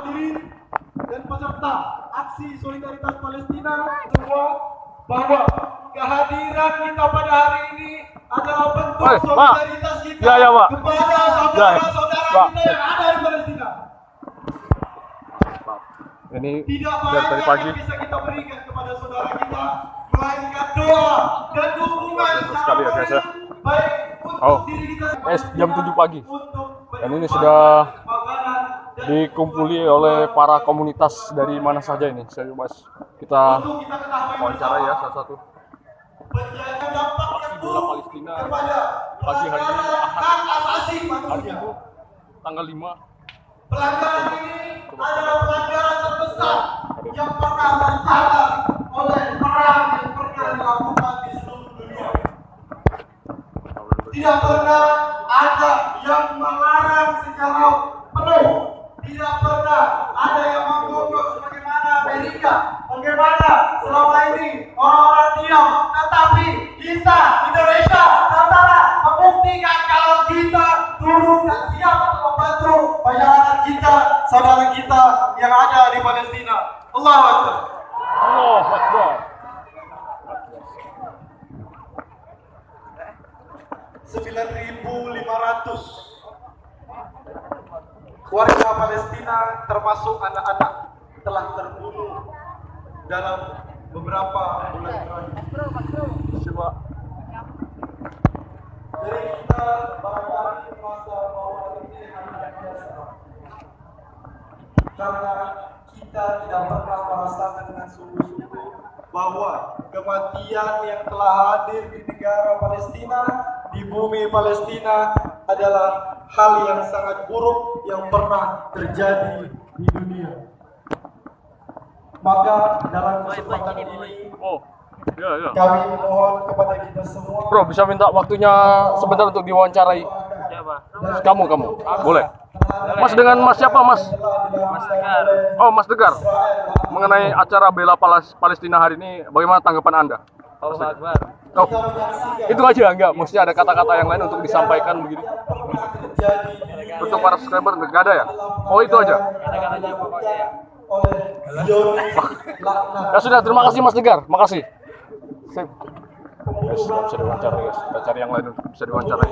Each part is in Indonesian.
hadirin dan peserta aksi solidaritas Palestina semua, bahwa kehadiran kita pada hari ini adalah bentuk solidaritas kita kepada saudara-saudara kita yang ada di Palestina. Ini tidak dari pagi bisa kita berikan kepada saudara kita, melainkan doa dan dukungan sekali ya guys ya. Baik untuk diri kita, Jam 7 pagi. Dan ini sudah dikumpuli oleh para komunitas dari mana saja ini. Saya coba kita wawancara ya satu-satu. Aksi bela Palestina pagi hari ini hari Minggu tanggal 5. Pelanggaran ini adalah pelanggaran terbesar yang pernah tercatat oleh perang yang pernah dilakukan di seluruh dunia. Tidak pernah ada yang melarang secara penuh. Tidak pernah ada yang menggugat sebagaimana Amerika, bagaimana selama ini orang-orang diam. Tetapi kita Indonesia tentara membuktikan kalau kita turun dan siap untuk membantu masyarakat kita, saudara kita yang ada di Palestina. Allahu Akbar. Allahu Akbar. 9.500 warga Palestina termasuk anak-anak telah terbunuh dalam beberapa bulan terakhir. Jadi kita barangkali merasa bahwa ini hanya biasa, karena kita tidak pernah merasakan dengan sungguh-sungguh bahwa kematian yang telah hadir di negara Palestina, di bumi Palestina adalah hal yang sangat buruk yang pernah terjadi di dunia. Maka dalam kesempatan ini kami mohon kepada kita semua. Bro, bisa minta waktunya sebentar untuk diwawancarai? Kamu boleh. Mas, dengan Mas siapa, Mas? Mas Degar. Oh, Mas Degar. Mengenai acara bela Palestina hari ini, bagaimana tanggapan Anda? Allahu Akbar. Oh, itu aja enggak? Mesti ada kata-kata yang lain untuk disampaikan begini? Untuk para subscriber nggak ada ya? Oh, itu aja. Kata-katanya pokoknya ya. Ya sudah, terima kasih Mas Degar. Makasih. Sip. Guys, nggak bisa diwawancara guys. Kita cari yang lain untuk bisa diwawancarai.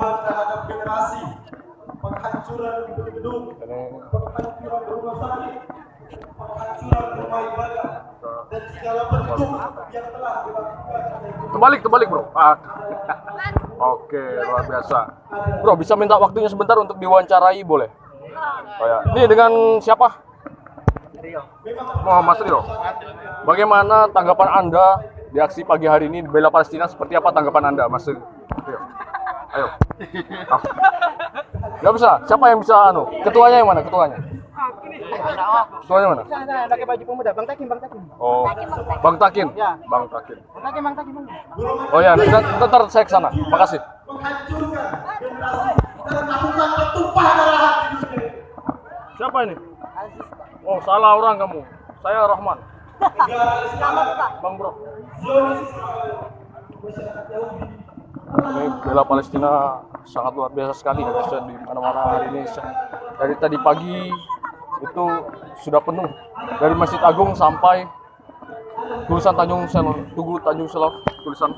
Penghancuran gedung-gedung, penghancuran rumah sakit, penghancuran rumah ibadah, dan segala bentuk yang telah dilakukan. Terbalik bro. Oke, luar biasa. Bro, bisa minta waktunya sebentar untuk diwawancarai boleh? Oh ya. Ini dengan siapa? Rio. Oh, Mas Rio. Bagaimana tanggapan Anda di aksi pagi hari ini bela Palestina? Seperti apa tanggapan Anda, Mas Rio? Ayo. Gak bisa. Siapa yang bisa Ketuanya yang mana? Ketuanya mana? Pakai baju pemuda, Bang Takim. Oh, Bang Takin. Ya. Bang Takin. Bang Takim. Oh ya, ntar saya ke sana. Makasih. Menghancurkan generasi dan melakukan pertumpahan darah hati di dunia. Siapa ini? Oh, salah orang kamu. Saya Rahman. Bang Bro. Ini bela Palestina sangat luar biasa sekali ya guys, di mana-mana hari ini. Dari tadi pagi itu sudah penuh dari Masjid Agung sampai tulisan Tugu Tanjung Selor tulisan.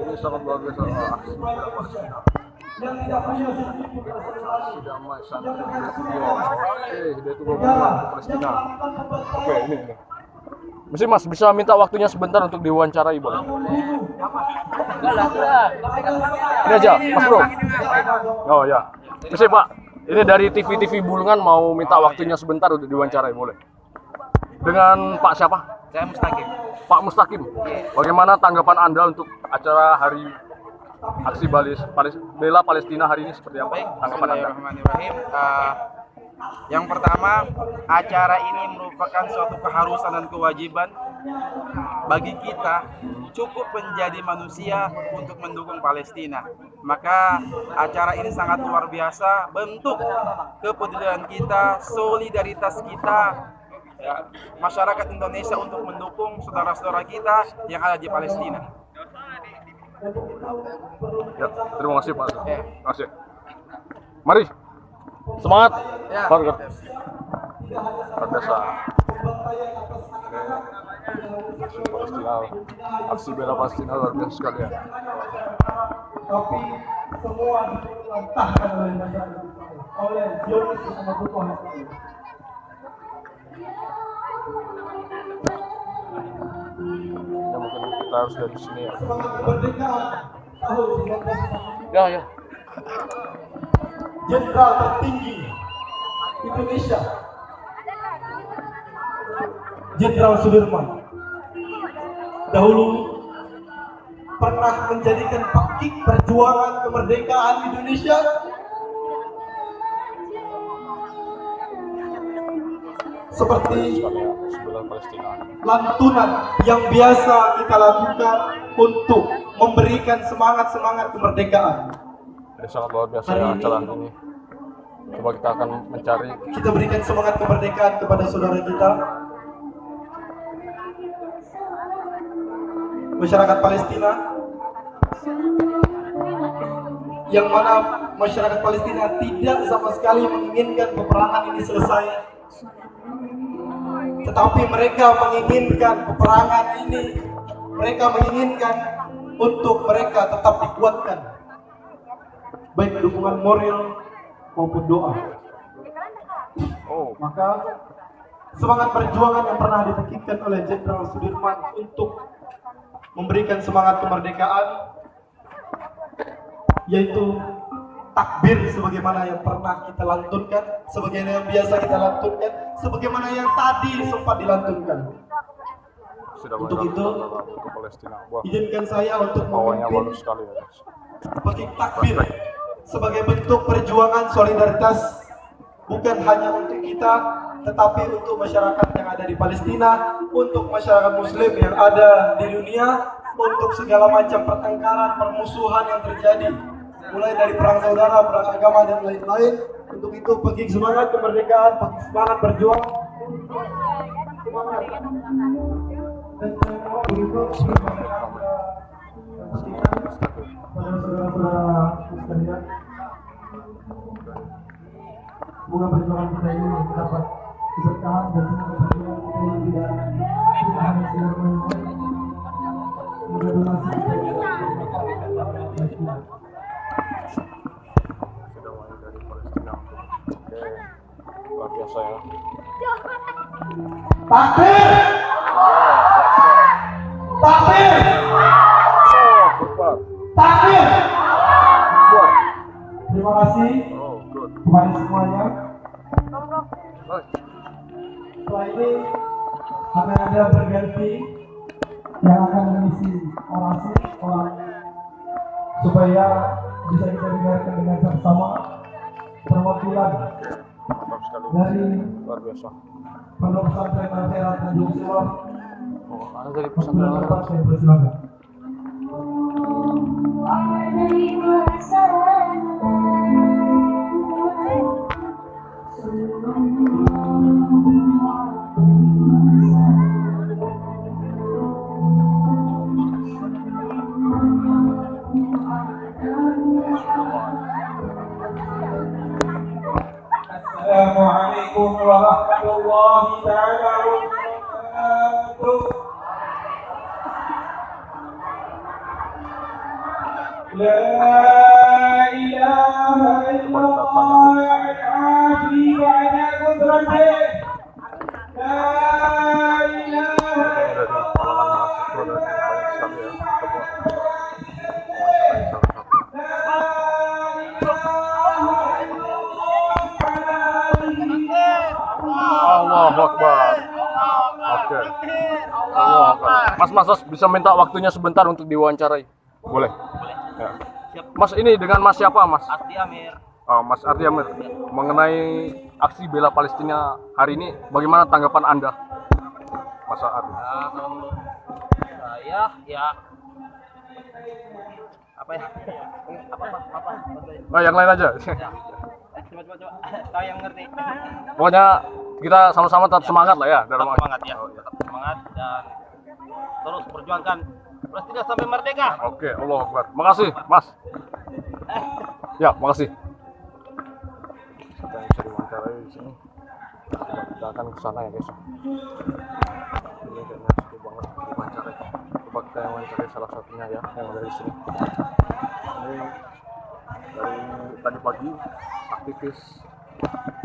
Ini sangat luar biasa aksi bela Palestina. Aksi damai santri dia itu Palestina. Oke, ini. Mas bisa minta waktunya sebentar untuk diwawancarai boleh? Ini aja, Mas Bro. Oh ya, bisa Pak. Ini dari TV Bulungan mau minta waktunya sebentar untuk diwawancarai boleh? Dengan Pak siapa? Saya Mustaqim. Pak Mustaqim. Bagaimana tanggapan Anda untuk acara hari aksi bela Palestina hari ini seperti apa? Tanggapan Anda? Bismillahirrahmanirrahim. Yang pertama, acara ini merupakan suatu keharusan dan kewajiban bagi kita cukup menjadi manusia untuk mendukung Palestina. Maka acara ini sangat luar biasa, bentuk kepedulian kita, solidaritas kita, ya, masyarakat Indonesia untuk mendukung saudara-saudara kita yang ada di Palestina. Ya, terima kasih Pak. Terima kasih. Mari Semangat. Ya. Luar biasa. Aksi Palestina, aksi bela Palestina luar biasa sekali ya. Tapi semua dilantahkan oleh masyarakat, oleh Zionis sama Tuhan. Ya mungkin kita harus dari sini ya. Semangat kemerdekaan tahun 1945. Ya. Jenderal tertinggi Indonesia, Jenderal Sudirman, dahulu pernah menjadikan pakik perjuangan kemerdekaan Indonesia seperti Sekali ya, aksi bela Palestina. lantunan yang biasa kita lakukan untuk memberikan semangat kemerdekaan. Ini sangat luar biasa ya acara ini. Coba kita akan mencari. Kita berikan semangat kemerdekaan kepada saudara kita, masyarakat Palestina, yang mana masyarakat Palestina tidak sama sekali menginginkan peperangan ini selesai, tetapi mereka menginginkan peperangan ini, mereka menginginkan untuk mereka tetap dikuatkan, baik dukungan moral maupun doa. Oh, Maka semangat perjuangan yang pernah ditekikkan oleh Jenderal Sudirman untuk memberikan semangat kemerdekaan, yaitu takbir sebagaimana yang pernah kita lantunkan, sebagaimana yang biasa kita lantunkan, sebagaimana yang tadi sempat dilantunkan. sudah Untuk banyak itu, ke Palestina. Wah, Izinkan saya untuk bawahnya memimpin bagus sekali ya guys. petik takbir sebagai bentuk perjuangan solidaritas, bukan hanya untuk kita, tetapi untuk masyarakat yang ada di Palestina, untuk masyarakat Muslim yang ada di dunia, untuk segala macam pertengkaran, permusuhan yang terjadi, mulai dari perang saudara, perang agama dan lain-lain. Untuk itu petik semangat kemerdekaan, petik semangat berjuang. Semangat. Dan saya mohon begitu pada saudara-saudara sekalian, semoga perjuangan kita ini dapat keberkahan dan semoga perjuangan kita ini tidak hanya sekedar main-main. Semoga donasi kita ini bermanfaat. Sudah mulai dari Palestina. Oke, luar biasa ya. Takbir! Takbir! Akbar. Takbir! Akbar. Terima kasih Oh, good. kepada semuanya. Nice. Setelah ini akan ada berganti yang akan mengisi orasi orang supaya bisa kita dengarkan dengan sama perwakilan Mantap sekali. dari Luar biasa. Pondok Pesantren Al-Khairat Tanjung Silor. Oh, ada dari Untuk pesantren. tempat saya persilakan. Assalamualaikum warahmatullahi taala wabarakatuh. La ilaha illallah al-'ali ba'da qudrati. La ilaha Dari kalangan mahasiswa dari banyak sekali ya. Coba. Allahu Akbar. Oke. Allahu Akbar. Mas, bisa minta waktunya sebentar untuk diwawancarai? Boleh. Ya. Mas, ini dengan Mas siapa, Mas? Arti Amir. Mas Arti Amir. Mengenai aksi bela Palestina hari ini, bagaimana tanggapan Anda, Mas Arti? Kalau saya ya apa ya? Apa? Nah, yang lain aja. Coba. Tahu yang ngerti. Pokoknya kita sama-sama tetap semangat lah ya. Tetap semangat ya. Oh, iya. Tetap semangat dan terus perjuangkan Palestina sampai merdeka. Oke, Allahu Akbar. Makasih, Mas. Ya, makasih. sini. Kita akan ke sana ya guys. Ini kayaknya seru banget diwawancara. Coba kita yang wawancara salah satunya ya yang dari sini. Ini dari tadi pagi aktivis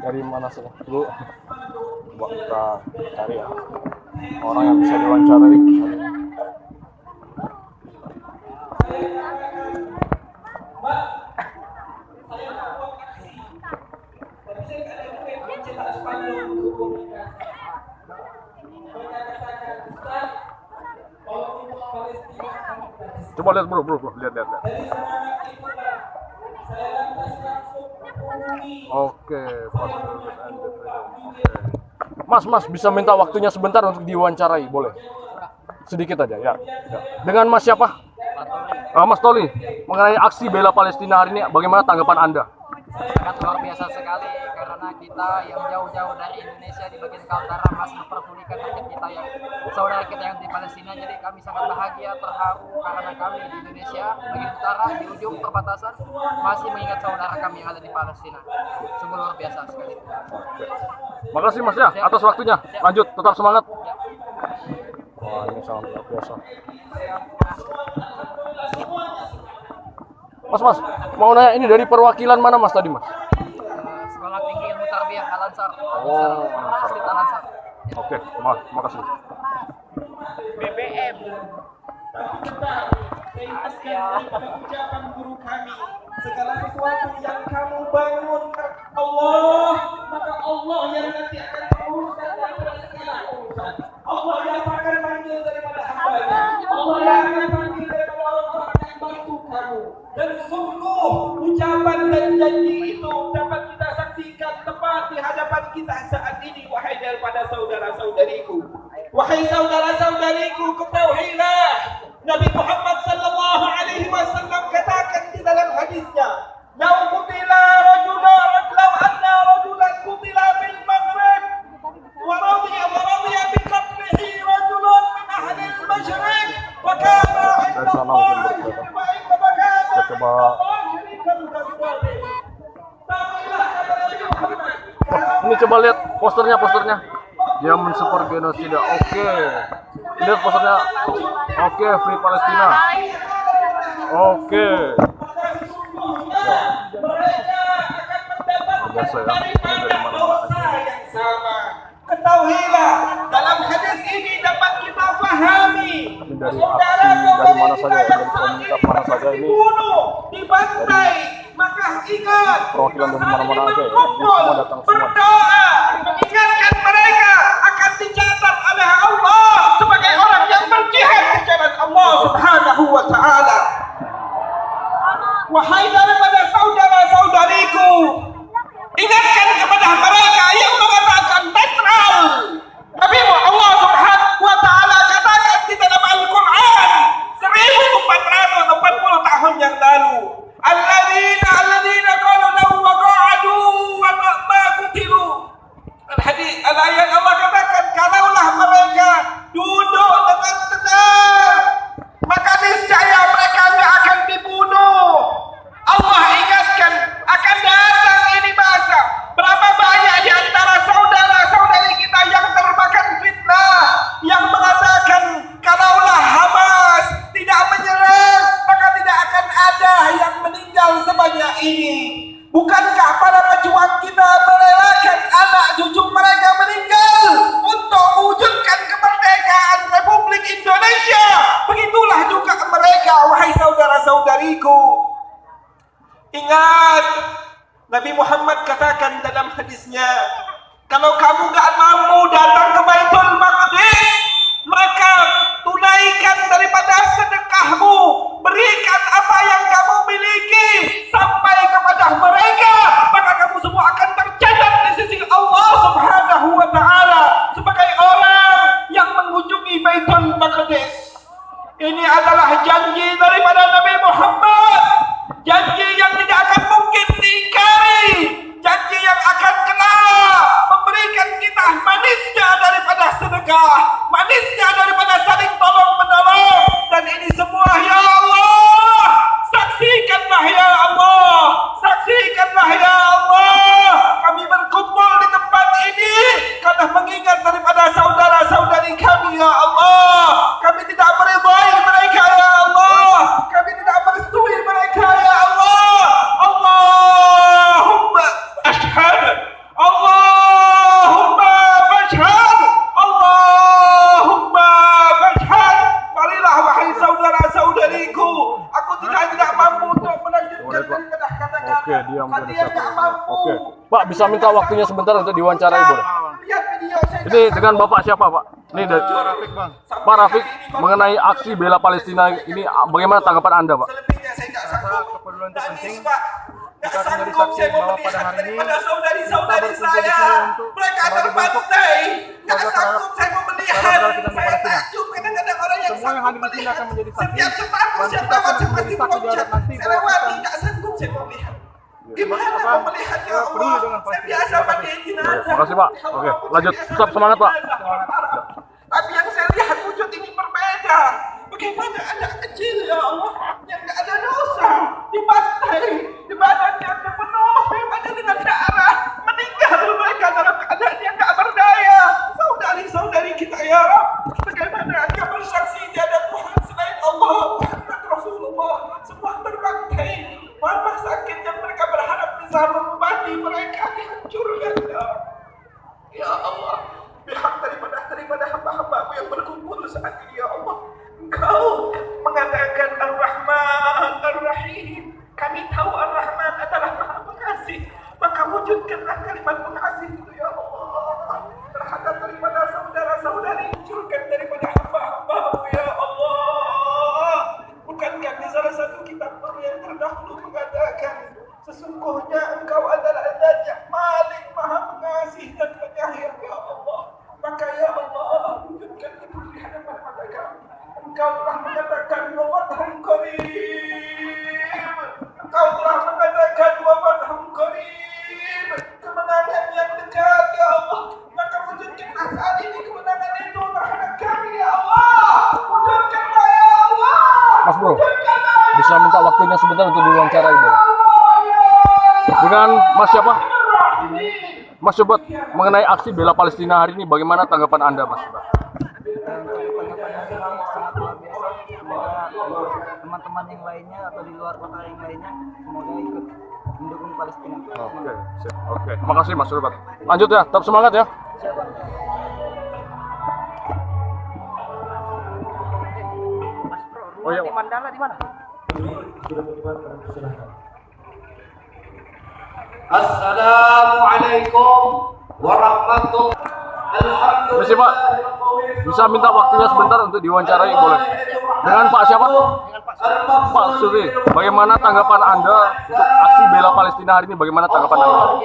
dari mana sih dulu? Coba kita cari ya orang yang bisa diwawancarai. Coba lihat bro, lihat. Oke, Mas bisa minta waktunya sebentar untuk diwawancarai, boleh? Sedikit aja ya. Dengan Mas siapa? Mas Toli. Mengenai aksi bela Palestina hari ini, bagaimana tanggapan Anda? Sangat luar biasa sekali karena kita yang jauh-jauh dari Indonesia di bagian utara masih memperdulikan rakyat kita yang saudara kita yang di Palestina. Jadi kami sangat bahagia, terharu karena kami di Indonesia bagian utara di ujung perbatasan masih mengingat saudara kami yang ada di Palestina. Sungguh luar biasa sekali. Makasih Mas ya atas waktunya. Lanjut, tetap semangat. Wah, ini sangat luar biasa. Mas, mau nanya ini dari perwakilan mana Mas tadi Mas? Sekolah Tinggi Ilmu Tarbiyah Al-Ansar. Oh, Al-Ansar. Oke, makasih. BBM. Ucapan guru kami, segala sesuatu yang kamu bangun Allah, maka Allah yang nanti akan menguruskan daripada segala urusan. Allah yang akan panggil daripada hambanya, Allah yang akan panggil daripada orang-orang yang bantu kamu. Dan sungguh ucapan dan janji itu dapat kita saksikan tepat di hadapan kita saat ini, wahai daripada saudara-saudariku. Wahai saudara-saudariku, ketahuilah Nabi Muhammad sallallahu alaihi wasallam katakan di dalam hadisnya, "Lau qutila anna rajulan qutila bil maghrib wa radiya bi qatlihi rajulun min ahli al masyriq wa kana 'inda Ini coba lihat posternya. Dia mensupport genosida. Oke. Lihat posternya. Oke, Free Palestina. Oke. Biasa ya. Ketahuilah, dalam hadis ini dapat kita pahami. Ini dari aksi dari mana saja, dari komunitas mana saja ini. Dibantai, maka ingat. Perwakilan dari mana-mana aja ya. Ini semua datang semua. Berdoa, mengingatkan mereka akan dicatat oleh Allah sebagai orang yang berjihad di jalan Allah Subhanahu wa taala. Wahai daripada saudara-saudariku, ingatkan kepada mereka yang mengatakan netral. Nabi Allah Subhanahu wa taala katakan di dalam Al-Qur'an 1440 tahun yang lalu, alladzina qalu lahu waqa'adu wa ma qutilu. Al-ayat Allah katakan, kalaulah mereka duduk dengan tenang, maka niscaya mereka tidak akan dibunuh. Allah ingatkan akan datang ini masa. Berapa banyak di antara saudara-saudari kita yang termakan fitnah, yang mengatakan kalaulah Hamas tidak menyerang, maka tidak akan ada yang meninggal sebanyak ini. Bukankah para pejuang kita merelakan anak cucu mereka meninggal untuk mewujudkan kemerdekaan Republik Indonesia? Begitulah juga mereka, wahai saudara-saudariku. Ingat, Nabi Muhammad katakan dalam hadisnya, kalau kamu gak mampu datang ke Baitul Maqdis, maka tunaikan daripada sedekahmu, berikan apa yang kamu miliki sampai kepada mereka, maka kamu semua akan tercatat di sisi Allah Subhanahu wa taala sebagai orang yang mengunjungi Baitul Maqdis. Ini adalah janji daripada Nabi Muhammad, janji yang tidak akan mungkin diingkari, janji yang akan kelak memberikan kita manisnya daripada sedekah, manisnya daripada saling tolong menolong, dan ini semua ya Allah Oke, diam dulu. Dia nggak mampu. Oke, Pak bisa minta waktunya sebentar untuk diwawancarai boleh? Lihat video saya. Ini dengan Bapak siapa Pak? Ini dari Rafiq bang. Pak Rafiq mengenai aksi bela Palestina ini bagaimana tanggapan Anda Pak? Selebihnya saya nggak Rasa sanggup. keperluan itu penting. Pak. Kita akan menjadi saksi bahwa pada hari ini saudari-saudari kita berkumpul di saya, sini untuk mereka sebagai bentuk terbantai. Nggak jaga sanggup saya mau melihat. saudara kita di Saya Palestina. takjub kadang-kadang orang yang Semua yang hadir di sini melihat. akan menjadi saksi. Setiap sepatu, Dan setiap kita akan lewat, saya menjadi pasti saksi di meloncat. hadapan nanti Saya bahwa lewati, kita nggak sanggup saya mau melihat. Gimana Apa, mau melihat ya peduli Allah? dengan Saya Palestina. biasa mandiin jenazah. Terima kasih, Pak. Oke, lanjut. Tetap semangat, Pak. Tapi yang saya lihat wujud ini berbeda. Bagaimana anak kecil ya Allah yang nggak ada dosa dibantai, di badannya penuh, ada dengan darah, meninggal mereka dalam keadaan yang nggak berdaya. Saudari-saudari kita ya Rabb, bagaimana dia bersaksi tiada Tuhan selain Allah, Muhammad Rasulullah, semua terbantai. Mama sakit yang mereka berharap bisa mengobati mereka dihancurkan ya Rabb. Ya Allah, pihak daripada hamba-hambamu yang berkumpul saat ini ya Allah, Engkau mengatakan Ar-Rahman Ar-Rahim. Kami tahu Ar-Rahman adalah Maha Pengasih, maka wujudkanlah kalimat pengasih itu ya Allah terhadap daripada saudara-saudari, hancurkan daripada hamba-hambamu ya Allah. Bukankah di salah satu kitab yang terdahulu mengatakan sesungguhnya Engkau adalah Zat yang Malik, Maha Pengasih dan Penyayang ya Allah. Maka ya Allah, wujudkan itu di hadapan mata kami. Engkau telah mengatakan wawadhum qarib. Engkau telah mengatakan wawadhum qarib. Kemenangan yang dekat ya Allah. Maka wujudkanlah saat ini kemenangan itu terhadap kami ya Allah. Wujudkanlah ya Allah. Mas Bro, Wujudkanlah ya bisa minta waktunya sebentar untuk diwawancarai boleh? Dengan Mas siapa? Mas Sobat, mengenai aksi bela Palestina hari ini bagaimana tanggapan Anda Mas? Sangat luar biasa. Semoga teman-teman yang lainnya atau di luar kota yang lainnya semoga ikut mendukung Palestina. Oke, sip. Oke. Terima kasih Mas Sobat. Lanjut ya, tetap semangat ya. Oh iya, Di Mandala di mana? Assalamualaikum warahmatullahi wabarakatuh. Permisi Pak, bisa minta waktunya sebentar untuk diwawancarai boleh? Dengan Pak siapa? Pak Suri. Bagaimana tanggapan Anda untuk aksi bela Palestina hari ini? Bagaimana tanggapan Anda?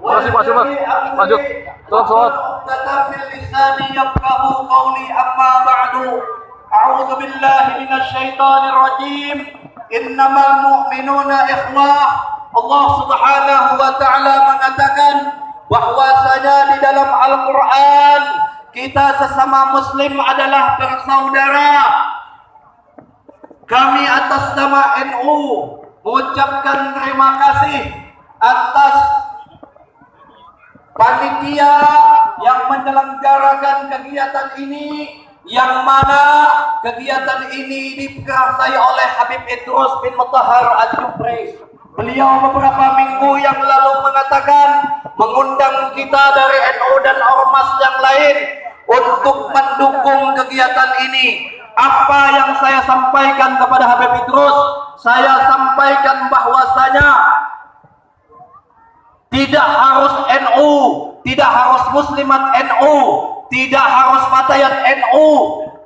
Terima kasih Pak Sobat. Lanjut. Tetap semangat. أعوذ بالله من الشيطان الرجيم إنما المؤمنون إخوة. Allah Subhanahu wa taala mengatakan bahwasanya di dalam Al-Qur'an kita sesama muslim adalah bersaudara. Kami atas nama NU mengucapkan terima kasih atas panitia yang menyelenggarakan kegiatan ini, yang mana kegiatan ini diprasai oleh Habib Idrus bin Mutahhar Al-Jufri. Beliau beberapa minggu yang lalu mengatakan mengundang kita dari NU dan ormas yang lain untuk mendukung kegiatan ini. Apa yang saya sampaikan kepada Habib Idrus, saya sampaikan bahwasanya tidak harus NU, tidak harus Muslimat NU, tidak harus Fatayat NU,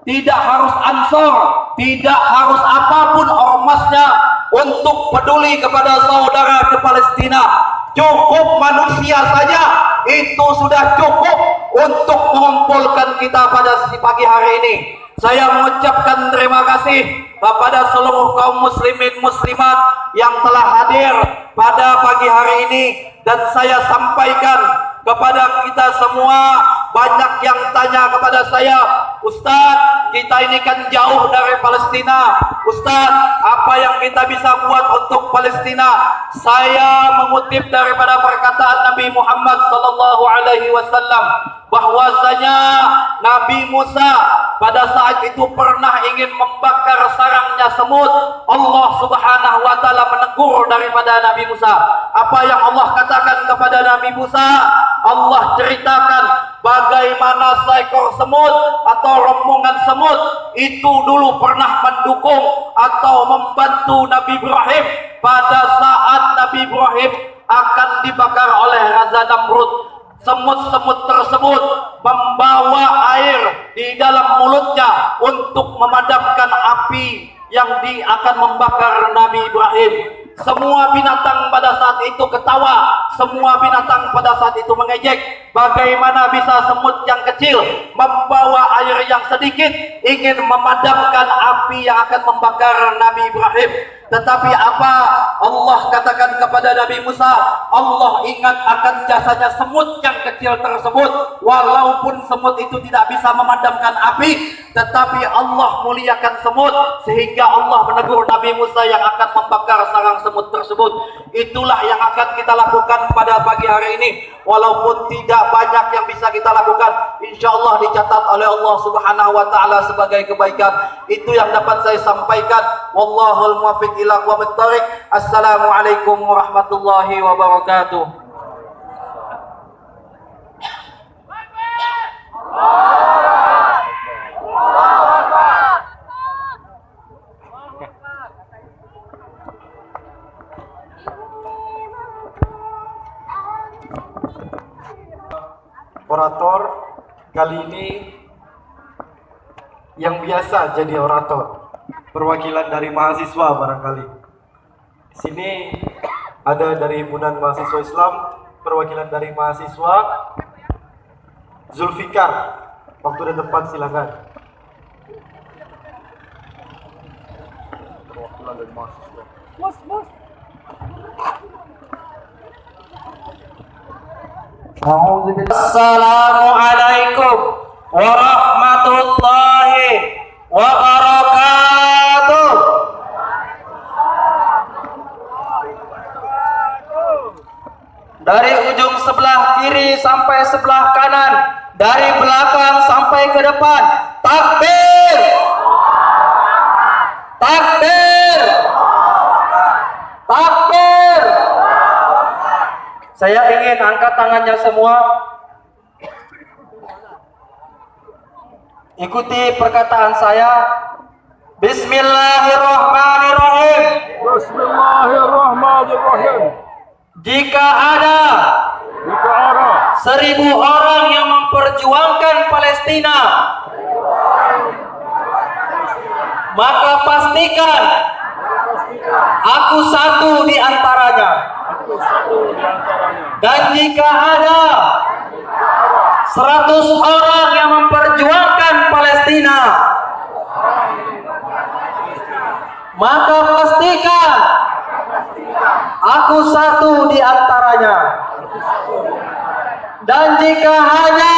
tidak harus Ansor, tidak harus apapun ormasnya untuk peduli kepada saudara ke Palestina. Cukup manusia saja, itu sudah cukup untuk mengumpulkan kita pada pagi hari ini. Saya mengucapkan terima kasih kepada seluruh kaum muslimin muslimat yang telah hadir pada pagi hari ini, dan saya sampaikan kepada kita semua. Banyak yang tanya kepada saya, Ustadz, kita ini kan jauh dari Palestina, Ustadz, apa yang kita bisa buat untuk Palestina. Saya mengutip daripada perkataan Nabi Muhammad sallallahu alaihi wasallam bahwasanya Nabi Musa pada saat itu pernah ingin membakar sarangnya semut. Allah Subhanahu wa taala menegur daripada Nabi Musa. Apa yang Allah katakan kepada Nabi Musa? Allah ceritakan bagaimana seekor semut atau rombongan semut itu dulu pernah mendukung atau membantu Nabi Ibrahim pada saat Nabi Ibrahim akan dibakar oleh Raja Namrud. Semut-semut tersebut membawa air di dalam mulutnya untuk memadamkan api yang akan membakar Nabi Ibrahim. Semua binatang pada saat itu ketawa, semua binatang pada saat itu mengejek. Bagaimana bisa semut yang kecil membawa air yang sedikit ingin memadamkan api yang akan membakar Nabi Ibrahim? Tetapi apa Allah katakan kepada Nabi Musa? Allah ingat akan jasanya semut yang kecil tersebut. Walaupun semut itu tidak bisa memadamkan api, tetapi Allah muliakan semut sehingga Allah menegur Nabi Musa yang akan membakar sarang semut tersebut. Itulah yang akan kita lakukan pada pagi hari ini. Walaupun tidak banyak yang bisa kita lakukan, insya Allah dicatat oleh Allah Subhanahu wa taala sebagai kebaikan. Itu yang dapat saya sampaikan. Wallahul muwaffiq ila aqwamit thoriq. Assalamualaikum warahmatullahi wabarakatuh. Orator kali ini yang biasa jadi orator, perwakilan dari mahasiswa barangkali. Di sini ada dari Himpunan Mahasiswa Islam, perwakilan dari mahasiswa. Zulfikar, waktu dan tempat silakan. Perwakilan dari mahasiswa. Assalamualaikum warahmatullahi wabarakatuh. Dari ujung sebelah kiri sampai sebelah kanan, dari belakang sampai ke depan, takbir, takbir, takbir. Saya ingin angkat tangannya semua. Ikuti perkataan saya. Bismillahirrahmanirrahim. Bismillahirrahmanirrahim. Jika ada 1.000 orang yang memperjuangkan Palestina, maka pastikan aku satu di antaranya. Dan jika ada 100 orang yang memperjuangkan Palestina, maka pastikan aku satu di antaranya. Dan jika hanya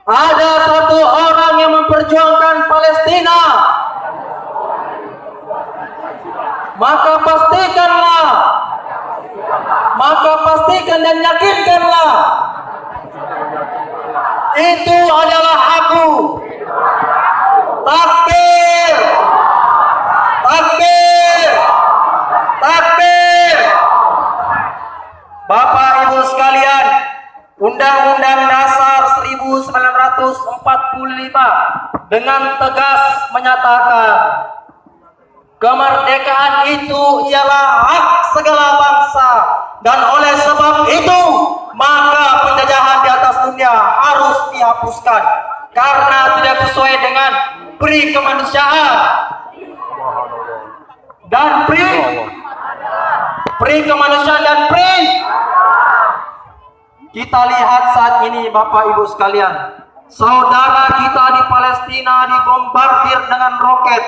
ada 1 orang yang memperjuangkan Palestina, maka pastikan dan yakinkanlah itu adalah aku. Takbir, takbir, takbir. Bapak Ibu sekalian, Undang-Undang Dasar 1945 dengan tegas menyatakan kemerdekaan itu ialah hak segala bangsa, dan oleh sebab itu maka penjajahan di atas dunia harus dihapuskan karena tidak sesuai dengan pri kemanusiaan dan pri kemanusiaan dan pri. Kita lihat saat ini Bapak Ibu sekalian, saudara kita di Palestina dibombardir dengan roket.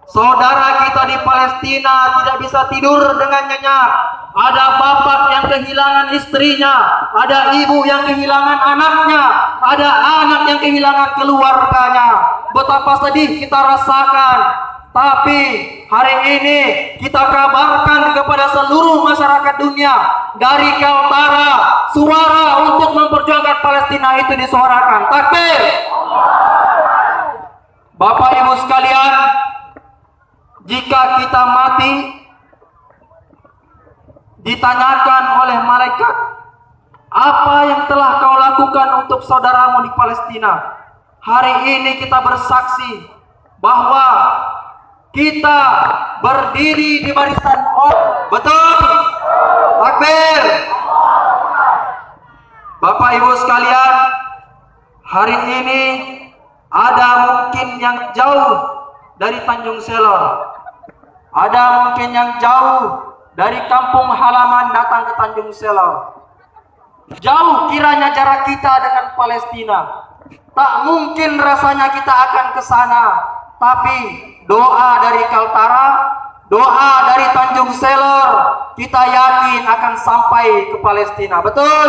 Saudara kita di Palestina tidak bisa tidur dengan nyenyak. Ada bapak yang kehilangan istrinya, ada ibu yang kehilangan anaknya, ada anak yang kehilangan keluarganya. Betapa sedih kita rasakan. Tapi hari ini kita kabarkan kepada seluruh masyarakat dunia, dari Kaltara, suara untuk memperjuangkan Palestina itu disuarakan. Takbir. Bapak Ibu sekalian, jika kita mati ditanyakan oleh malaikat, apa yang telah kau lakukan untuk saudaramu di Palestina? Hari ini kita bersaksi bahwa kita berdiri di barisan betul. Takbir. Bapak Ibu sekalian, hari ini ada mungkin yang jauh dari Tanjung Selor, ada mungkin yang jauh dari kampung halaman datang ke Tanjung Selor. Jauh kiranya jarak kita dengan Palestina, tak mungkin rasanya kita akan ke sana. Tapi doa dari Kaltara, doa dari Tanjung Selor, kita yakin akan sampai ke Palestina. Betul?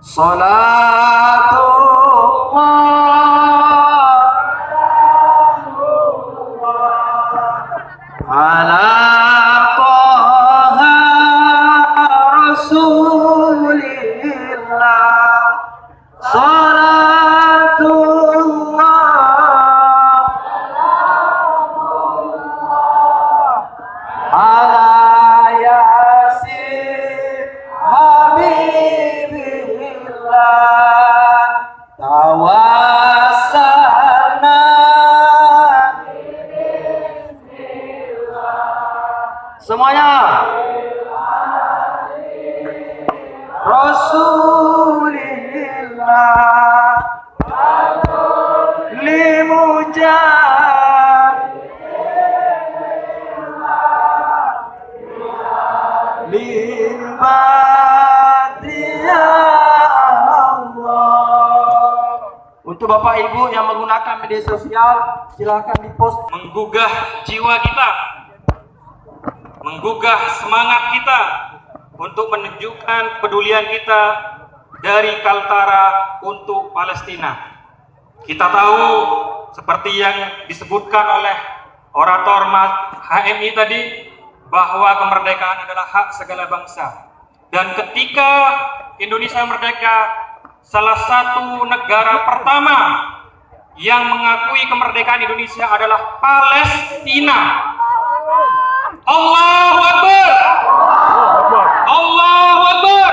Salatullah ala Taha Rasulillah. Salatullah ala Yasin Habibillah. Tawassalna semuanya. Rasulillah limujah limbadriya Allah. Untuk Bapak Ibu yang menggunakan media sosial, silahkan dipost. Menggugah jiwa kita, menggugah semangat kita untuk menunjukkan kepedulian kita dari Kaltara untuk Palestina. Kita tahu seperti yang disebutkan oleh orator HMI tadi, bahwa kemerdekaan adalah hak segala bangsa. Dan ketika Indonesia merdeka, salah satu negara pertama yang mengakui kemerdekaan Indonesia adalah Palestina. Allahu Akbar. Allahu Akbar.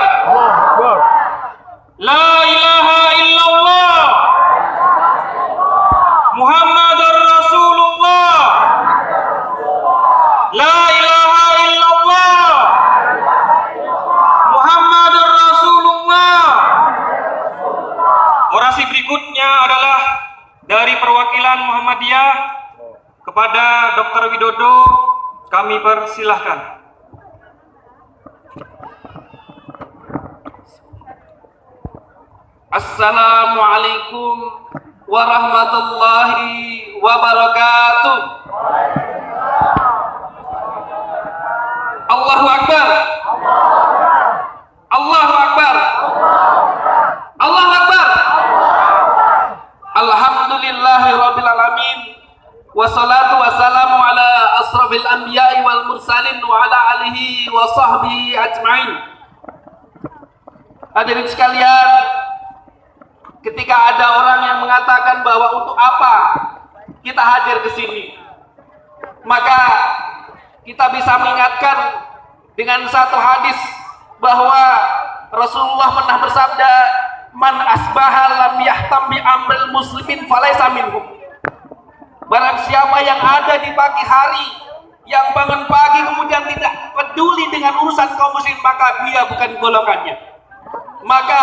La ilaha illallah Muhammadur Rasulullah. La ilaha illallah Muhammadur Rasulullah. Orasi berikutnya adalah dari perwakilan Muhammadiyah kepada Dr. Widodo. Kami persilahkan. Assalamualaikum warahmatullahi wabarakatuh. Allahu Akbar. Allahu Akbar. Allahu Akbar. Alhamdulillahi rabbil alamin. Wassalatu wassalamu ala asrafil anbiya'i wal mursalin wa ala alihi wa sahbihi ajma'in. Hadirin sekalian, ketika ada orang yang mengatakan bahwa untuk apa kita hadir ke sini, maka kita bisa mengingatkan dengan satu hadis bahwa Rasulullah pernah bersabda, "Man asbaha lam yahtam bi amril muslimin falaisa minhum." Barang siapa yang ada di pagi hari, yang bangun pagi kemudian tidak peduli dengan urusan kaum muslimin, maka dia bukan golongannya. Maka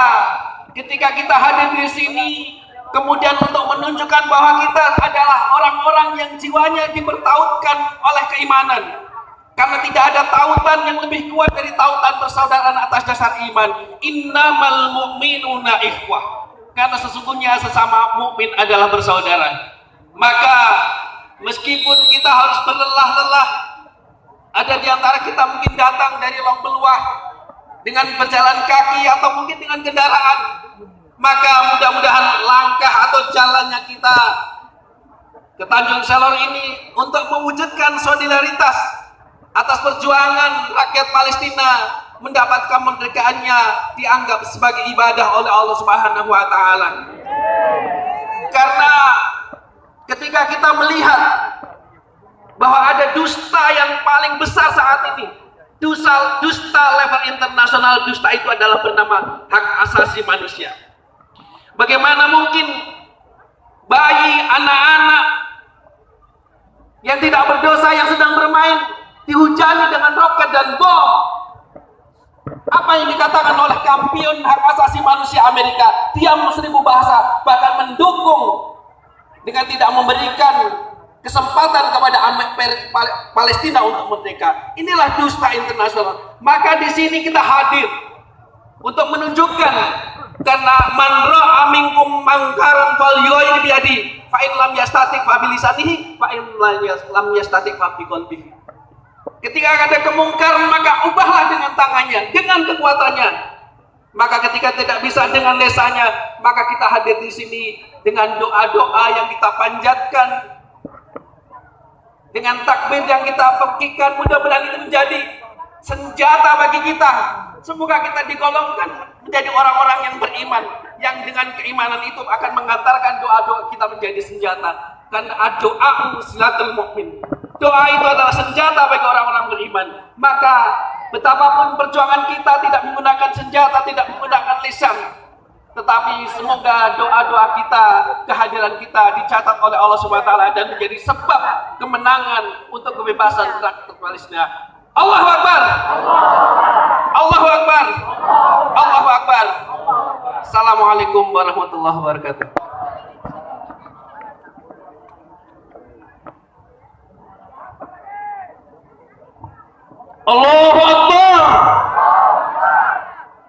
ketika kita hadir di sini, kemudian untuk menunjukkan bahwa kita adalah orang-orang yang jiwanya dibertautkan oleh keimanan, karena tidak ada tautan yang lebih kuat dari tautan persaudaraan atas dasar iman. Innamal mu'minuna ikhwah, karena sesungguhnya sesama mukmin adalah bersaudara. Maka meskipun kita harus berlelah-lelah, ada di antara kita mungkin datang dari long beluah dengan berjalan kaki atau mungkin dengan kendaraan, maka mudah-mudahan langkah atau jalannya kita ke Tanjung Selor ini untuk mewujudkan solidaritas atas perjuangan rakyat Palestina mendapatkan kemerdekaannya dianggap sebagai ibadah oleh Allah Subhanahu wa taala. Karena ketika kita melihat bahwa ada dusta yang paling besar saat ini, dusta level internasional, dusta itu adalah bernama hak asasi manusia. Bagaimana mungkin bayi, anak-anak yang tidak berdosa yang sedang bermain dihujani dengan roket dan bom? Apa yang dikatakan oleh kampiun hak asasi manusia Amerika, diam 1000 bahasa, bahkan mendukung dengan tidak memberikan kesempatan kepada Palestina untuk merdeka. Inilah dusta internasional. Maka di sini kita hadir untuk menunjukkan, karena man ra'a minkum mungkaran falyughayyirhu biyadihi fa in lam yastatik fa bilisanihi fa in lam yastatik fa biqalbihi. Ketika ada kemungkaran maka ubahlah dengan tangannya, dengan kekuatannya. Maka ketika tidak bisa dengan lisannya, maka kita hadir di sini dengan doa-doa yang kita panjatkan, dengan takbir yang kita pekikan. Mudah-mudahan itu menjadi senjata bagi kita. Semoga kita digolongkan menjadi orang-orang yang beriman, yang dengan keimanan itu akan mengantarkan doa-doa kita menjadi senjata. Karena doa silatul mukmin. Doa itu adalah senjata bagi orang-orang beriman. Maka betapapun perjuangan kita tidak menggunakan senjata, tidak menggunakan lisan, tetapi semoga doa-doa kita, kehadiran kita dicatat oleh Allah Subhanahu wa taala dan menjadi sebab kemenangan untuk kebebasan rakyat Palestina. Allahu Akbar. Allahu Akbar. Allahu Akbar. Assalamualaikum warahmatullahi wabarakatuh. Allahu Akbar.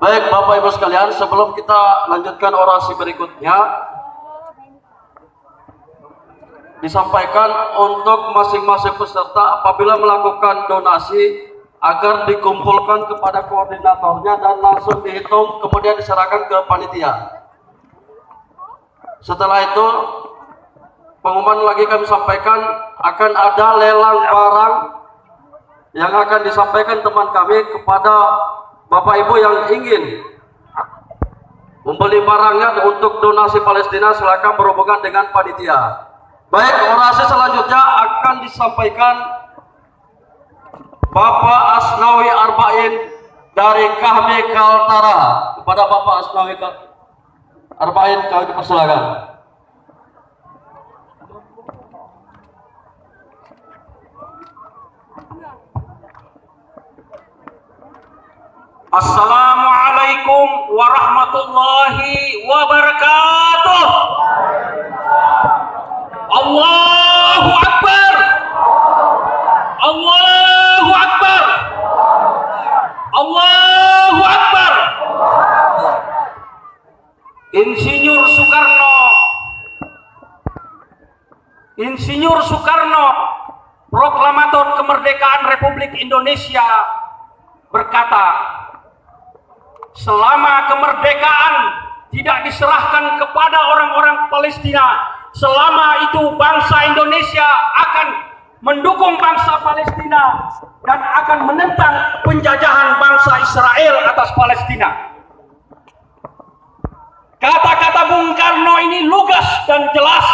Baik Bapak Ibu sekalian, sebelum kita lanjutkan orasi berikutnya, disampaikan untuk masing-masing peserta apabila melakukan donasi agar dikumpulkan kepada koordinatornya dan langsung dihitung kemudian diserahkan ke panitia. Setelah itu pengumuman lagi kami sampaikan akan ada lelang barang yang akan disampaikan teman kami kepada Bapak Ibu yang ingin membeli barangnya untuk donasi Palestina, silakan berhubungan dengan panitia. Baik, orasi selanjutnya akan disampaikan Bapak Asnawi Arba'in dari Kahmi Kaltara. Kepada Bapak Asnawi Arba'in kami dipersilakan. Assalamualaikum warahmatullahi wabarakatuh. Allahu Akbar. Allahu Akbar. Allahu Akbar. Insinyur Soekarno, proklamator kemerdekaan Republik Indonesia, berkata, selama kemerdekaan tidak diserahkan kepada orang-orang Palestina, selama itu bangsa Indonesia akan mendukung bangsa Palestina dan akan menentang penjajahan bangsa Israel atas Palestina. Kata-kata Bung Karno ini lugas dan jelas,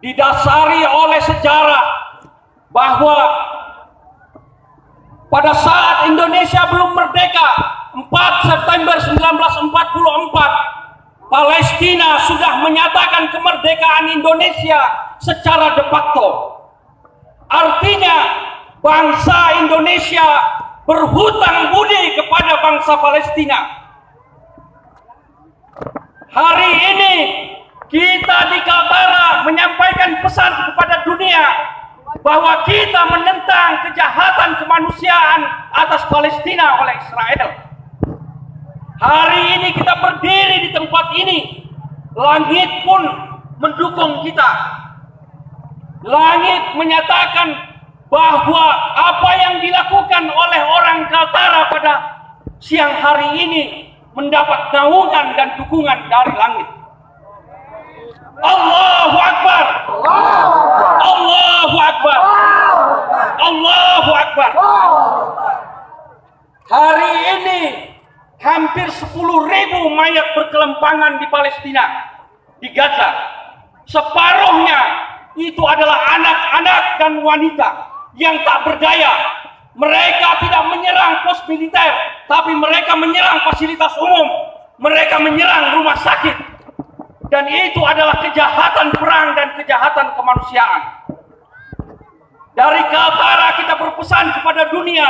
didasari oleh sejarah bahwa pada saat Indonesia belum merdeka, 4 September 1944, Palestina sudah menyatakan kemerdekaan Indonesia secara de facto. Artinya bangsa Indonesia berhutang budi kepada bangsa Palestina. Hari ini kita di Kaltara menyampaikan pesan kepada dunia bahwa kita menentang kejahatan kemanusiaan atas Palestina oleh Israel. Hari ini kita berdiri di tempat ini, langit pun mendukung kita. Langit menyatakan bahwa apa yang dilakukan oleh orang Kaltara pada siang hari ini mendapat naungan dan dukungan dari langit. Allahu Akbar. Allahu Akbar. Allahu Akbar. Hari ini hampir 10.000 mayat berkelimpangan di Palestina, di Gaza. Separuhnya itu adalah anak-anak dan wanita yang tak berdaya. Mereka tidak menyerang pos militer, tapi mereka menyerang fasilitas umum. Mereka menyerang rumah sakit. Dan itu adalah kejahatan perang dan kejahatan kemanusiaan. Dari Kaltara kita berpesan kepada dunia,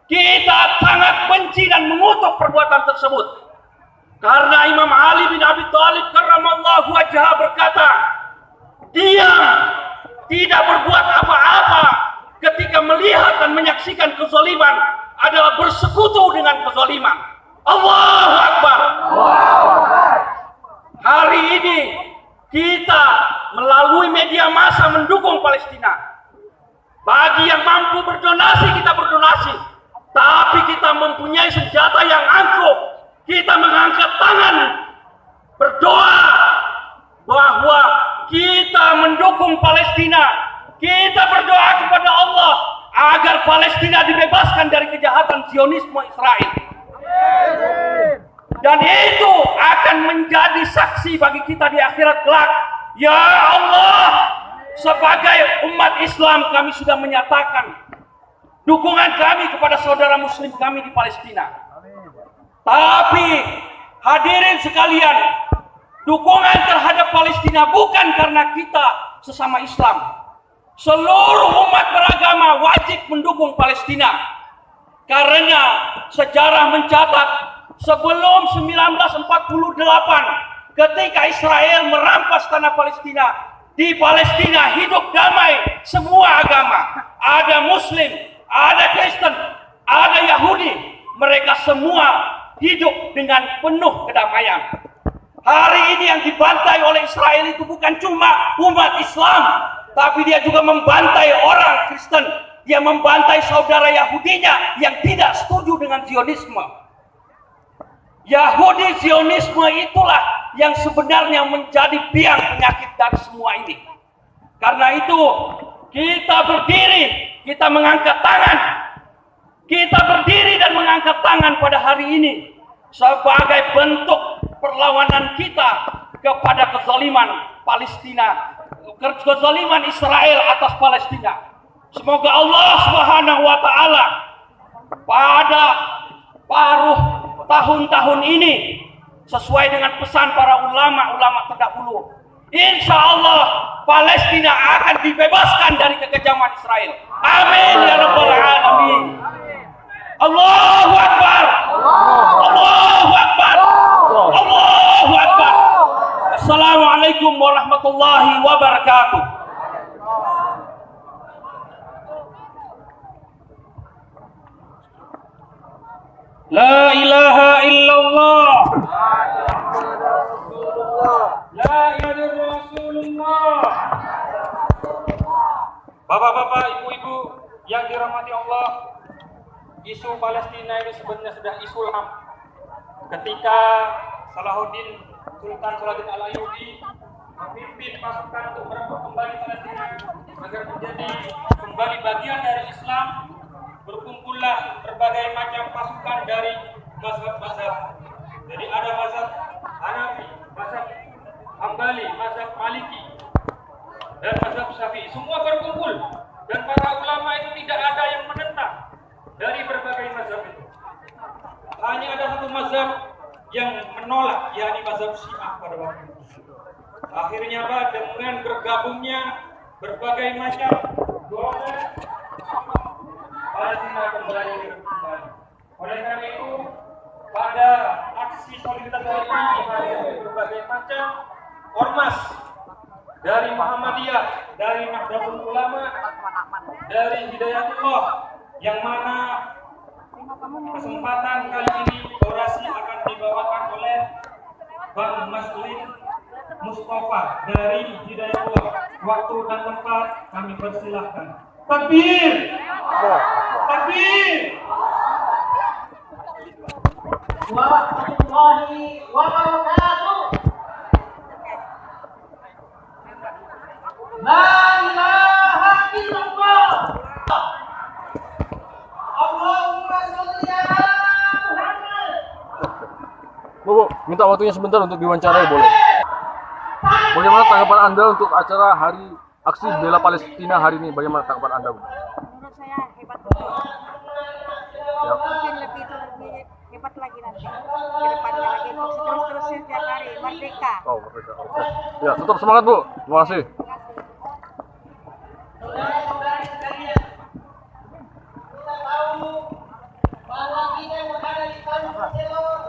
kita sangat benci dan mengutuk perbuatan tersebut. Karena Imam Ali bin Abi Thalib karramallahu wajhah berkata, dia tidak berbuat apa-apa ketika melihat dan menyaksikan kezaliman adalah bersekutu dengan kezaliman. Allahu Akbar. Hari ini kita melalui media massa mendukung Palestina. Bagi yang mampu berdonasi, kita berdonasi. Tapi kita mempunyai senjata yang angkuh. Kita mengangkat tangan berdoa bahwa kita mendukung Palestina. Kita berdoa kepada Allah agar Palestina dibebaskan dari kejahatan Zionisme Israel. Dan itu akan menjadi saksi bagi kita di akhirat kelak. Ya Allah, sebagai umat Islam kami sudah menyatakan dukungan kami kepada saudara muslim kami di Palestina. Tapi hadirin sekalian, dukungan terhadap Palestina bukan karena kita sesama Islam. Seluruh umat beragama wajib mendukung Palestina. Karena sejarah mencatat sebelum 1948 ketika Israel merampas tanah Palestina, di Palestina hidup damai semua agama. Ada Muslim, ada Kristen, ada Yahudi. Mereka semua hidup dengan penuh kedamaian. Hari ini yang dibantai oleh Israel itu bukan cuma umat Islam, tapi dia juga membantai orang Kristen. Dia membantai saudara Yahudinya yang tidak setuju dengan Zionisme. Yahudi Zionisme itulah yang sebenarnya menjadi biang penyakit dari semua ini. Karena itu kita berdiri, kita mengangkat tangan. Kita berdiri dan mengangkat tangan pada hari ini sebagai bentuk perlawanan kita kepada kezaliman Palestina, kezaliman Israel atas Palestina. Semoga Allah Subhanahu wa taala pada paruh tahun-tahun ini sesuai dengan pesan para ulama-ulama terdahulu, insya Allah Palestina akan dibebaskan dari kekejaman Israel. Amin ya rabbal alamin. Allahu Akbar. Allahu Akbar. Allahu Akbar. Assalamualaikum warahmatullahi wabarakatuh. La ilaha illallah. La ilaha Rasulullah. Bapak-bapak, ibu-ibu yang dirahmati Allah, isu Palestina ini sebenarnya sudah isu lama. Ketika Salahuddin Sultan Salahuddin Al-Ayyubi memimpin pasukan untuk merebut kembali Palestina agar menjadi kembali bagian dari Islam, berkumpullah berbagai macam pasukan dari mazhab-mazhab. Jadi ada mazhab Hanafi, mazhab Hambali, mazhab Maliki, dan mazhab Syafi'i. Semua berkumpul dan para ulama itu tidak ada yang menentang dari berbagai mazhab itu. Hanya ada satu mazhab yang menolak, yakni mazhab Syiah pada waktu itu. Akhirnya dengan bergabungnya berbagai macam golongan, Palestina kembali kembali. Oleh karena itu, pada aksi solidaritas hari ini dihadirkan berbagai macam ormas dari Muhammadiyah, dari Nahdlatul Ulama, dari Hidayatullah, yang mana kesempatan kali ini orasi akan dibawakan oleh Bang Maslin Mustafa dari Hidayatullah. Waktu dan tempat kami persilahkan. Takbir! Takbir! Warahmatullahi wabarakatuh. La ilaha illallah. Allahumma sholli ala Muhammad. Bu, minta waktunya sebentar untuk diwawancarai boleh? Bagaimana tanggapan Anda untuk acara hari aksi bela Palestina hari ini? Bagaimana tanggapan Anda, Bu? Menurut saya hebat betul. Ya. Mungkin lebih hebat lagi nanti ke depannya lagi untuk terus-terusnya tiap hari merdeka. Oh, merdeka. Oke. Ya, tetap semangat, Bu. Terima kasih. Bahwa kita yang berada di kampung Selor,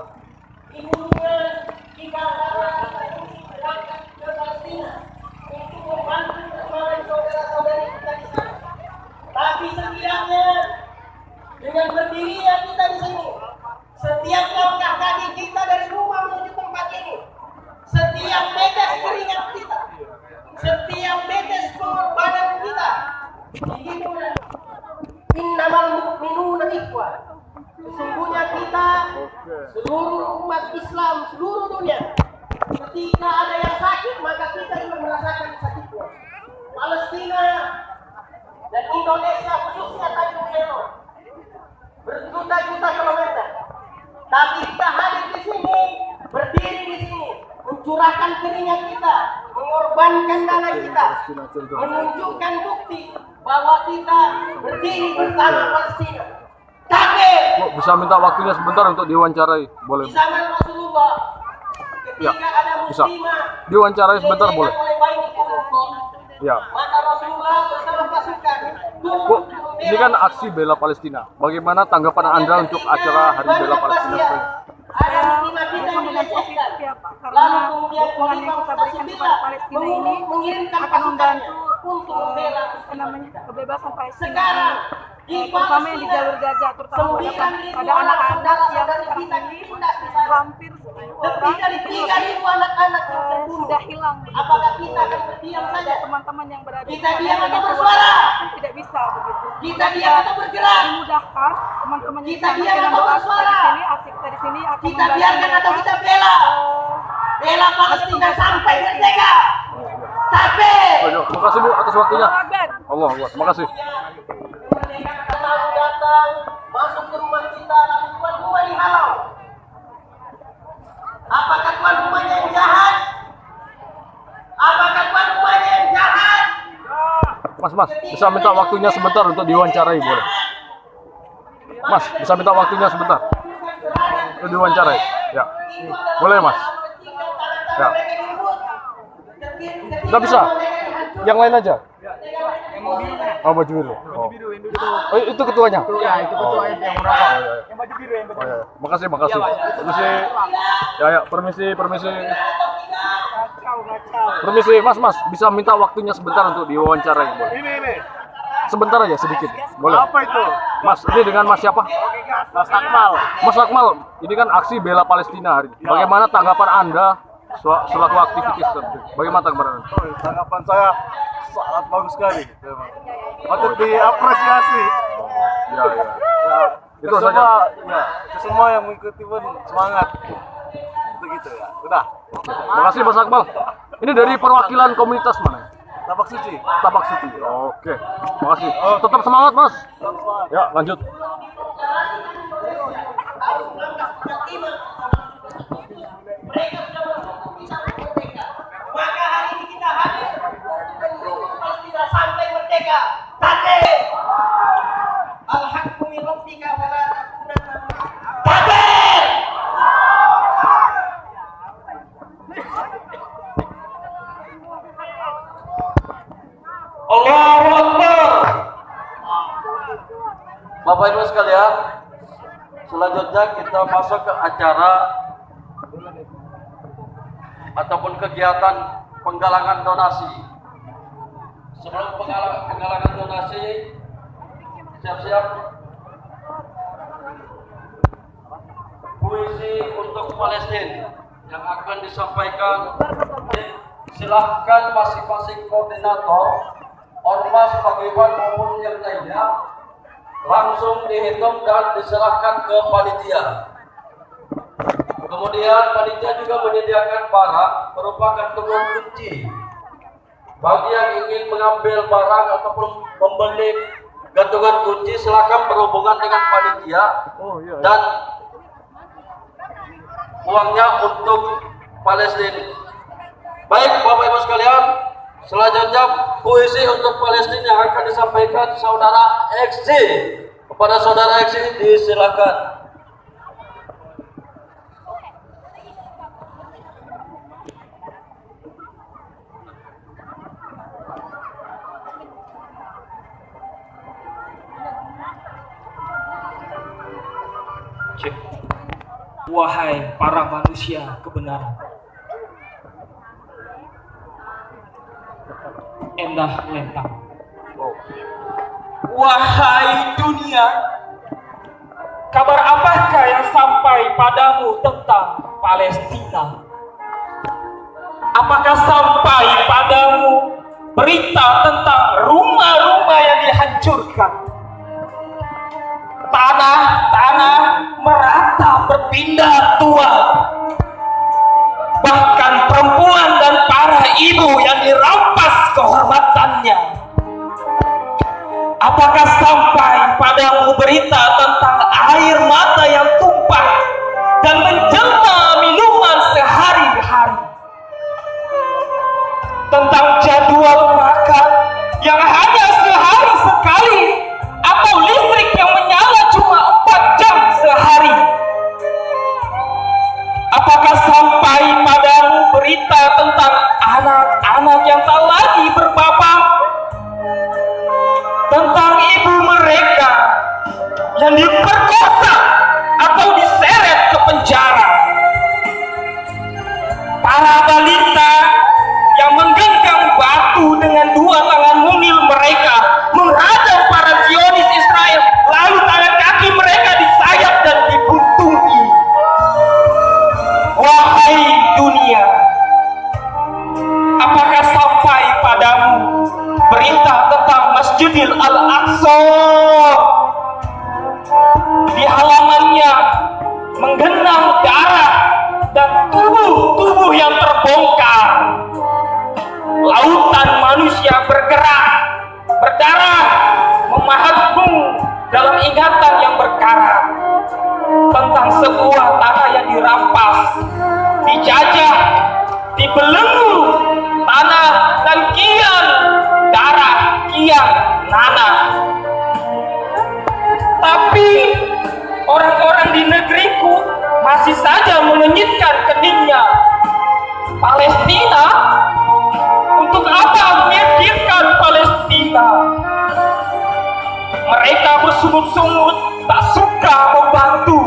ibunya kita berangkat ke Palestina untuk membantu kembali saudara-saudari kita di sana. Tapi setidaknya dengan berdirinya kita di sini, setiap langkah kaki kita dari rumah menuju tempat ini, setiap tetes keringat kita, setiap tetes pengorbanan kita, innamal mu'minuna ikhwah. Sesungguhnya kita, seluruh umat Islam, seluruh dunia, ketika ada yang sakit, maka kita juga merasakan sakitnya. Palestina dan Indonesia, khususnya Tanjung Selor, berjuta-juta kilometer. Tapi kita hadir di sini, berdiri di sini, mencurahkan keringat kita, mengorbankan dana kita, menunjukkan bukti bahwa kita berdiri bersama Palestina. Takbir! Bu, bisa minta waktunya sebentar untuk diwawancarai, boleh? Di zaman Rasulullah, Ya, ketika ada bisa. muslimah Diwawancarai sebentar, boleh? oleh Bani Quraisyah, Ya. maka Rasulullah bersama pasukan Bu, ini kan aksi bela Palestina. Bagaimana tanggapan Anda untuk acara Hari Bela Palestina kali ini? ada muslimah kita yang dilecehkan. Ya, Pak, Lalu karena kemudian dukungan yang kita berikan kepada Palestina ini mengirimkan akan membantu untuk membela kebebasan Palestina. sekarang di Terutama yang di jalur Gaza, terutama pada anak-anak yang sekarang ini hampir lebih dari 3.000 anak-anak sudah hilang. Apakah kita akan berdiam Ada saja? teman-teman yang berada Kita sana diam yang atau keluar bersuara? tidak bisa begitu. Kita diam atau bergerak? Dimudahkan teman-teman yang Kita sana diam dengan atau doa kita bersuara? di sini, aksi kita di sini akan Kita biarkan atau kita bela? Bela Palestina sampai merdeka. Takbir! Ayo, terima kasih Bu atas waktunya. Allahu Akbar. Allah, terima kasih. Mereka selalu datang masuk ke rumah kita, lalu tuan rumah dihalau. Apakah tuan rumahnya yang jahat? Apakah tuan rumahnya yang jahat? Mas, bisa minta waktunya sebentar untuk diwawancarai, boleh? Mas, bisa minta waktunya sebentar untuk diwawancarai? Ya, boleh Mas? Ya. Nggak bisa? Yang lain aja? Oh, baju biru. Oh, itu ketuanya? Ya, itu ketuanya yang merokok. Yang baju biru, yang baju biru. Makasih. Permisi. Ya, permisi. Permisi, Mas, bisa minta waktunya sebentar untuk diwawancarai, boleh? Ini. Sebentar aja, sedikit. Boleh? Apa itu? Mas, ini dengan Mas siapa? Mas Akmal. Mas Akmal, ini kan aksi bela Palestina hari ini. Bagaimana tanggapan Anda selaku aktivis? Bagaimana tanggapan Anda? Tanggapan saya sangat bagus sekali. Patut diapresiasi. Ya. Ya, Itu ke saja. ke semua yang mengikuti pun semangat. Begitu ya. Udah. Makasih Mas Akmal. Ini dari perwakilan komunitas mana? Tapak suci. Tapak Suci. Oke. Makasih. Tetap semangat, Mas. Ya, lanjut. Maka hari ini kita hadir untuk mendukung Palestina sampai merdeka. Takbir! Al-haqqu min rabbika wa la takunanna takbir! Allahu Akbar. Bapak Ibu sekalian, selanjutnya kita masuk ke acara ataupun kegiatan penggalangan donasi. Sebelum penggalangan donasi, siap-siap puisi untuk Palestina yang akan disampaikan. Silahkan masing-masing koordinator, ormas, paguyuban maupun yang lainnya langsung dihitung dan diserahkan ke panitia. Kemudian panitia juga menyediakan barang berupa gantungan kunci Bagi yang ingin mengambil barang ataupun membeli gantungan kunci, silakan berhubungan dengan panitia dan uangnya untuk Palestina. Baik Bapak Ibu sekalian, selanjutnya puisi untuk Palestina yang akan disampaikan saudara XC. Kepada saudara XC disilakan. Wahai para manusia kebenaran, endah lentang. Wahai dunia, kabar apakah yang sampai padamu tentang Palestina? Apakah sampai padamu berita tentang rumah-rumah yang dihancurkan? Tanah-tanah merata berpindah tua. Bahkan perempuan dan para ibu yang dirampas kehormatannya. Apakah sampai padamu berita tentang air mata yang tumpah dan menjelma minuman sehari-hari? Tentang jadwal makan yang hanya sehari sekali, atau listrik yang menyala cuma 4 jam sehari? Apakah sampai padamu berita tentang anak-anak yang tak lagi berbapak? Tentang ibu mereka yang diperkosa atau diseret ke penjara? Para balita yang menggenggam batu dengan 2 tangan mungil mereka menghadap para Zionis Israel, lalu tangan kaki mereka disayap dan dibuntungi. Wahai dunia, apakah sampai padamu berita tentang Masjidil Al-Aqsa? Di halamannya menggenang darah dan tubuh-tubuh yang terbongkar. Lautan manusia bergerak, berdarah, memahami dalam ingatan yang berkarat tentang sebuah tanah yang dirampas, dijajah, dibelenggu tanah dan kian darah, kian nanah. Tapi orang-orang di negeriku masih saja mengenyitkan keningnya. Palestina? Untuk apa memikirkan Palestina? Mereka bersungut-sungut, tak suka membantu,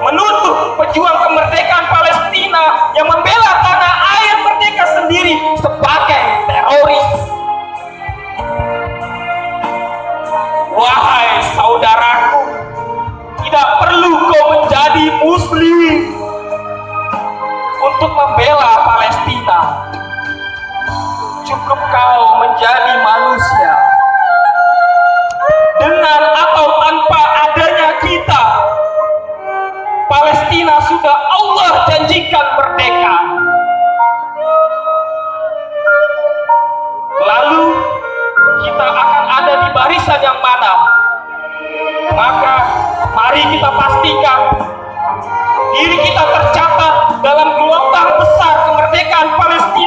menuduh pejuang kemerdekaan Palestina yang membela tanah air merdeka sendiri sebagai teroris. Wahai saudaraku, tidak perlu kau menjadi muslim untuk membela Palestina. Cukup kau menjadi manusia. Dengan atau tanpa adanya kita, Palestina sudah Allah janjikan merdeka. Lalu kita akan ada di barisan yang mana? Maka mari kita pastikan diri kita tercatat dalam gelombang besar kemerdekaan Palestina